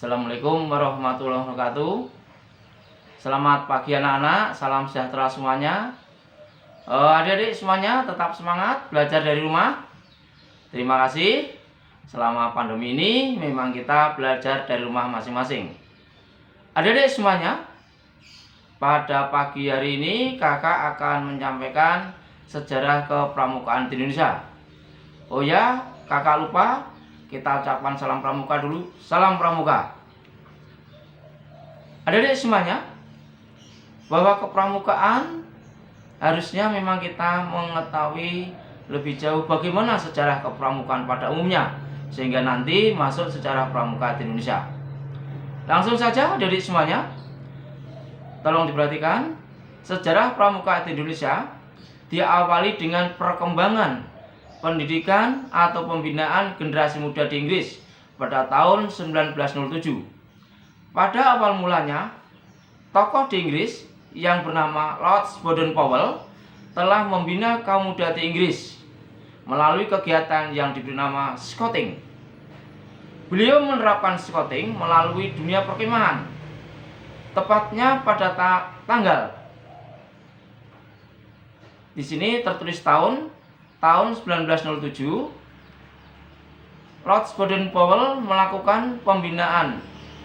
Assalamualaikum warahmatullahi wabarakatuh. Selamat pagi anak-anak, salam sejahtera semuanya. Adik-adik semuanya tetap semangat belajar dari rumah. Terima kasih. Selama pandemi ini memang kita belajar dari rumah masing-masing. Adik-adik semuanya, pada pagi hari ini kakak akan menyampaikan sejarah kepramukaan di Indonesia. Oh ya, kakak lupa, kita ucapkan salam pramuka dulu. Salam pramuka. Adik-adik semuanya, bahwa kepramukaan harusnya memang kita mengetahui lebih jauh bagaimana sejarah kepramukaan pada umumnya, sehingga nanti masuk sejarah pramuka di Indonesia. Langsung saja adik-adik semuanya, tolong diperhatikan. Sejarah pramuka di Indonesia diawali dengan perkembangan pendidikan atau pembinaan generasi muda di Inggris pada tahun 1907. Pada awal mulanya, tokoh di Inggris yang bernama Lord Baden-Powell telah membina kaum muda di Inggris melalui kegiatan yang diberi nama Scouting. Beliau menerapkan Scouting melalui dunia perkemahan, tepatnya pada tanggal. Di sini tertulis tahun 1907. Lord Baden-Powell melakukan pembinaan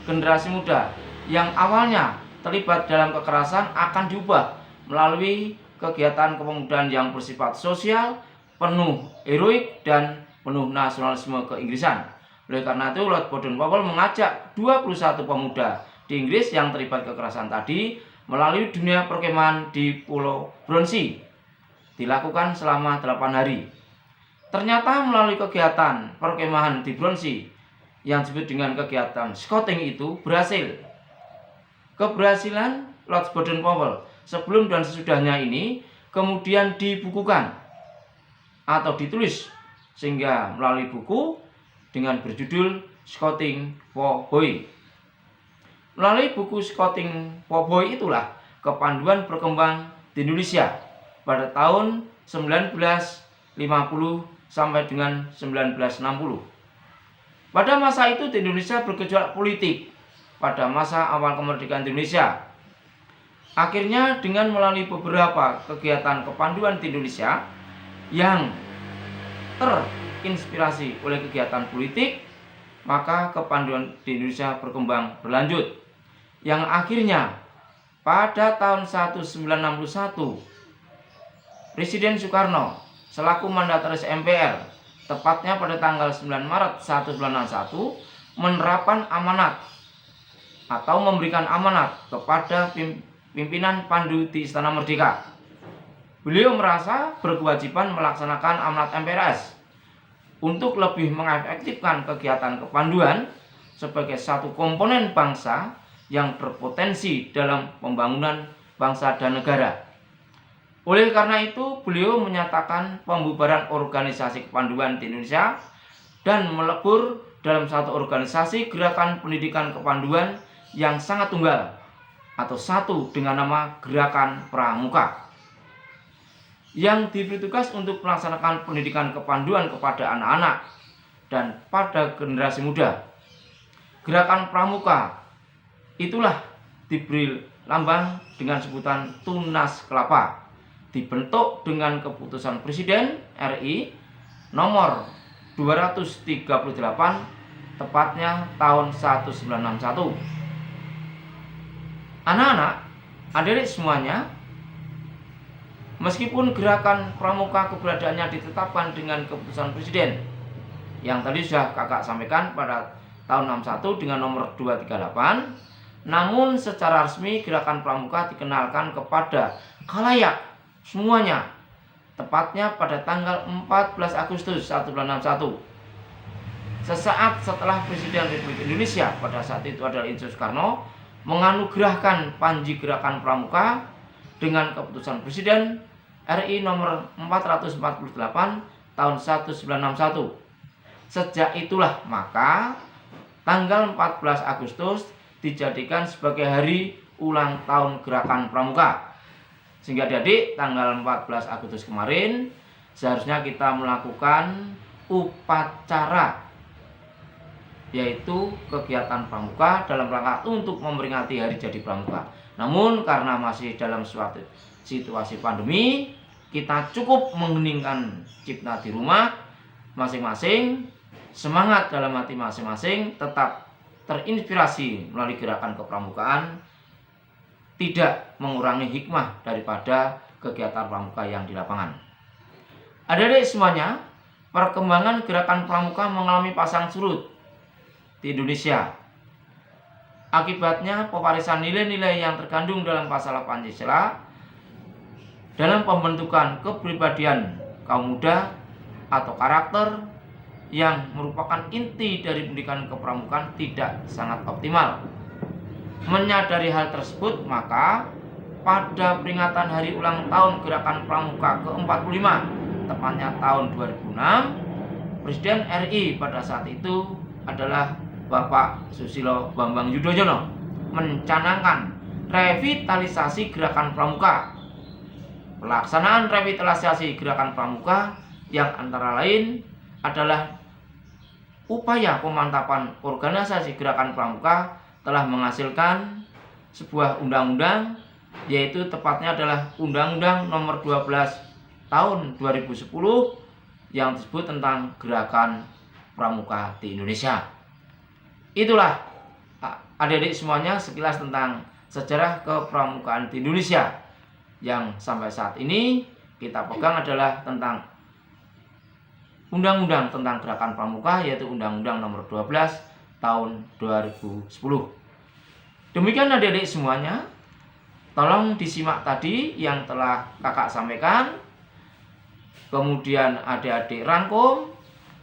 generasi muda yang awalnya terlibat dalam kekerasan akan diubah melalui kegiatan kepemudaan yang bersifat sosial, penuh heroik dan penuh nasionalisme keinggrisan. Oleh karena itu, Lord Baden-Powell mengajak 21 pemuda di Inggris yang terlibat kekerasan tadi melalui dunia perkemahan di Pulau Bronsey. Dilakukan selama 8 hari. Ternyata melalui kegiatan perkemahan di Bronsey yang disebut dengan kegiatan Scouting itu berhasil. Keberhasilan Lord Baden-Powell sebelum dan sesudahnya ini kemudian dibukukan atau ditulis sehingga melalui buku dengan berjudul Scouting for Boy. Melalui buku Scouting for Boy itulah kepanduan berkembang di Indonesia pada tahun 1950 sampai dengan 1960. Pada masa itu di Indonesia bergejolak politik pada masa awal kemerdekaan Indonesia. Akhirnya dengan melalui beberapa kegiatan kepanduan di Indonesia yang terinspirasi oleh kegiatan politik, maka kepanduan di Indonesia berkembang berlanjut. Yang akhirnya pada tahun 1961 Presiden Soekarno selaku mandataris MPR tepatnya pada tanggal 9 Maret 1961 menerapkan amanat atau memberikan amanat kepada pimpinan Pandu di Istana Merdeka. Beliau merasa berkewajiban melaksanakan amanat MPRS untuk lebih mengefektifkan kegiatan kepanduan sebagai satu komponen bangsa yang berpotensi dalam pembangunan bangsa dan negara. Oleh karena itu, beliau menyatakan pembubaran organisasi kepanduan di Indonesia dan melebur dalam satu organisasi gerakan pendidikan kepanduan yang sangat tunggal atau satu dengan nama Gerakan Pramuka, yang diberi tugas untuk melaksanakan pendidikan kepanduan kepada anak-anak dan pada generasi muda. Gerakan Pramuka itulah diberi lambang dengan sebutan Tunas Kelapa, dibentuk dengan keputusan Presiden RI nomor 238 tepatnya tahun 1961. Anak-anak, adik-adik semuanya, meskipun gerakan pramuka keberadaannya ditetapkan dengan keputusan Presiden yang tadi sudah kakak sampaikan pada tahun 61 dengan nomor 238, namun secara resmi gerakan pramuka dikenalkan kepada khalayak semuanya tepatnya pada tanggal 14 Agustus 1961. Sesaat setelah Presiden Republik Indonesia pada saat itu adalah Insinyur Soekarno menganugerahkan Panji Gerakan Pramuka dengan keputusan Presiden RI nomor 448 tahun 1961. Sejak itulah maka tanggal 14 Agustus dijadikan sebagai hari ulang tahun Gerakan Pramuka. Sehingga adik-adik tanggal 14 Agustus kemarin seharusnya kita melakukan upacara yaitu kegiatan pramuka dalam rangka untuk memperingati hari jadi pramuka. Namun karena masih dalam suatu situasi pandemi, kita cukup mengheningkan cipta di rumah masing-masing. Semangat dalam hati masing-masing tetap terinspirasi melalui gerakan kepramukaan, tidak mengurangi hikmah daripada kegiatan pramuka yang di lapangan. Adik-adik semuanya, perkembangan gerakan pramuka mengalami pasang surut di Indonesia. Akibatnya pewarisan nilai-nilai yang terkandung dalam pasal Pancasila dalam pembentukan kepribadian kaum muda atau karakter yang merupakan inti dari pendidikan kepramukaan tidak sangat optimal. Menyadari hal tersebut, maka pada peringatan hari ulang tahun Gerakan Pramuka ke-45, tepatnya tahun 2006, Presiden RI pada saat itu adalah Bapak Susilo Bambang Yudhoyono mencanangkan revitalisasi Gerakan Pramuka. Pelaksanaan revitalisasi Gerakan Pramuka yang antara lain adalah upaya pemantapan organisasi Gerakan Pramuka telah menghasilkan sebuah undang-undang, yaitu tepatnya adalah Undang-Undang Nomor 12 Tahun 2010 yang disebut tentang Gerakan Pramuka di Indonesia. Itulah adik-adik semuanya sekilas tentang sejarah kepramukaan di Indonesia. Yang sampai saat ini kita pegang adalah tentang undang-undang tentang gerakan pramuka, yaitu Undang-Undang Nomor 12 Tahun 2010. Demikian adik-adik semuanya, tolong disimak tadi yang telah kakak sampaikan. Kemudian adik-adik rangkum,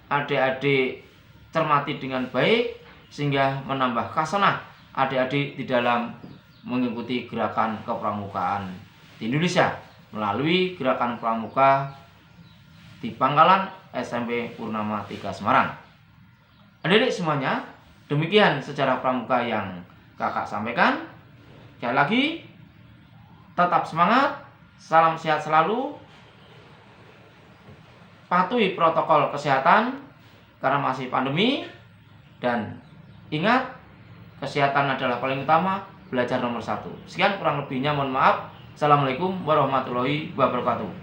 adik-adik cermati dengan baik, sehingga menambah khasanah adik-adik di dalam mengikuti gerakan kepramukaan di Indonesia melalui gerakan pramuka di Pangkalan SMP Purnama 3 Semarang. Adik-adik semuanya, demikian sejarah pramuka yang kakak sampaikan. Sekali lagi, tetap semangat, salam sehat selalu, patuhi protokol kesehatan karena masih pandemi, dan ingat, kesehatan adalah paling utama, belajar nomor 1. Sekian kurang lebihnya, mohon maaf. Assalamualaikum warahmatullahi wabarakatuh.